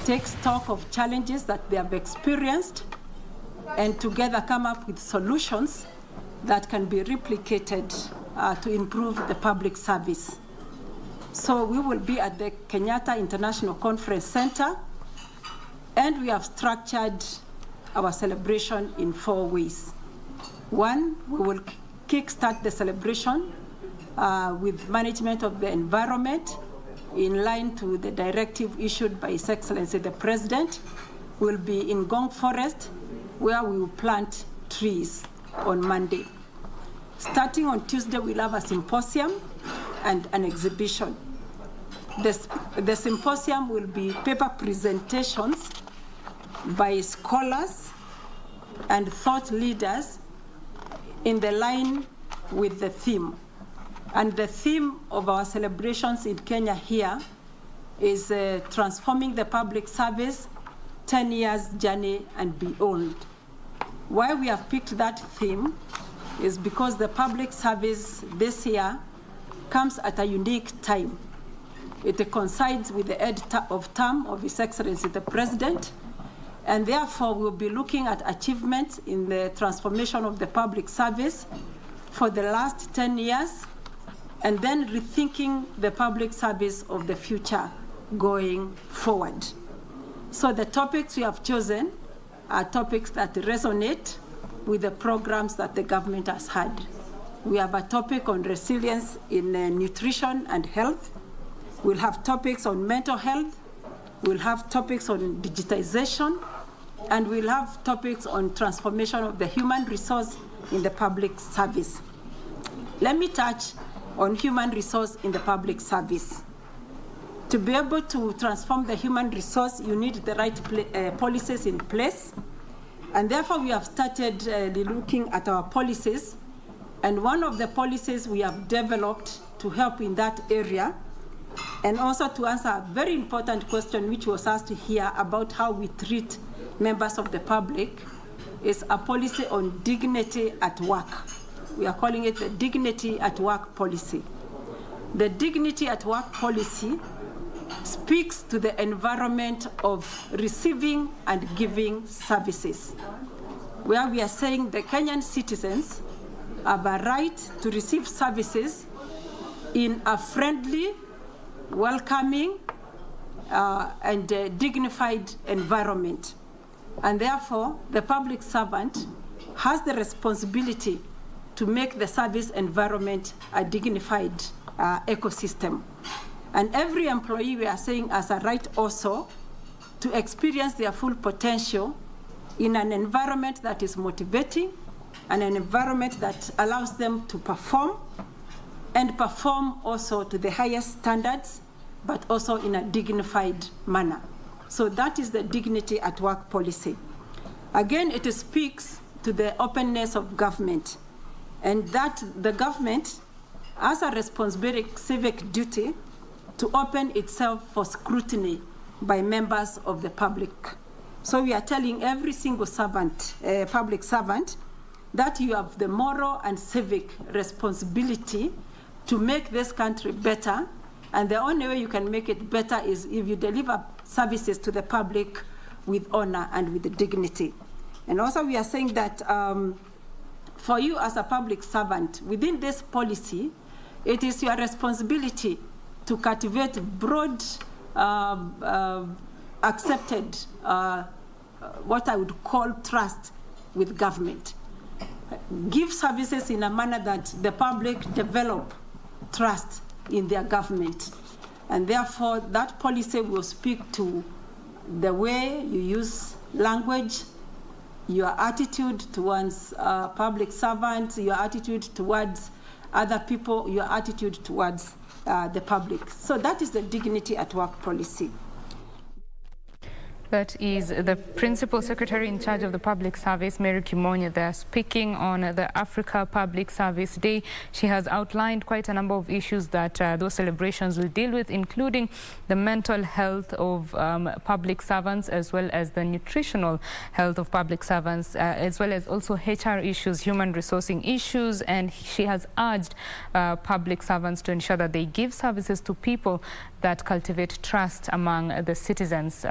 take stock of challenges that they have experienced, and together come up with solutions that can be replicated to improve the public service. So we will be at the Kenyatta International Conference Center, and we have structured our celebration in 4 ways. One, we will kickstart the celebration with management of the environment in line to the directive issued by His Excellency the President. We'll be in Gong Forest, where we will plant trees on Monday. Starting on Tuesday, we'll have a symposium and an exhibition. The symposium will be paper presentations by scholars and thought leaders in the line with the theme. And the theme of our celebrations in Kenya here is transforming the public service, 10 years journey and beyond. Why we have picked that theme is because the public service this year comes at a unique time. It coincides with the end of term of His Excellency the President, and therefore we'll be looking at achievements in the transformation of the public service for the last 10 years, and then rethinking the public service of the future going forward. So the topics we have chosen are topics that resonate with the programs that the government has had. We have a topic on resilience in nutrition and health. We'll have topics on mental health. We'll have topics on digitization. And we'll have topics on transformation of the human resource in the public service. Let me touch on human resource in the public service. To be able to transform the human resource, you need the right policies in place. And therefore, we have started looking at our policies. And one of the policies we have developed to help in that area, and also to answer a very important question which was asked here about how we treat members of the public, is a policy on dignity at work. We are calling it the Dignity at Work policy. The Dignity at Work policy speaks to the environment of receiving and giving services, where we are saying the Kenyan citizens have a right to receive services in a friendly, welcoming, and dignified environment. And therefore, the public servant has the responsibility to make the service environment a dignified ecosystem. And every employee, we are saying, has a right also to experience their full potential in an environment that is motivating and an environment that allows them to perform, and perform also to the highest standards, but also in a dignified manner. So that is the Dignity at Work policy. Again, it speaks to the openness of government, and that the government has a responsibility, civic duty, to open itself for scrutiny by members of the public. So we are telling every single servant, public servant, that you have the moral and civic responsibility to make this country better, and the only way you can make it better is if you deliver services to the public with honor and with dignity. And also we are saying that for you as a public servant, within this policy, it is your responsibility to cultivate broad, accepted, what I would call trust with government. Give services in a manner that the public develop trust in their government. And therefore, that policy will speak to the way you use language, your attitude towards public servants, your attitude towards other people, your attitude towards the public. So that is the Dignity at Work policy. That is the Principal Secretary in charge of the Public Service, Mary Kimonye, there speaking on the Africa Public Service Day. She has outlined quite a number of issues that those celebrations will deal with, including the mental health of public servants, as well as the nutritional health of public servants, as well as also HR issues, human resourcing issues. And she has urged public servants to ensure that they give services to people that cultivate trust among the citizens.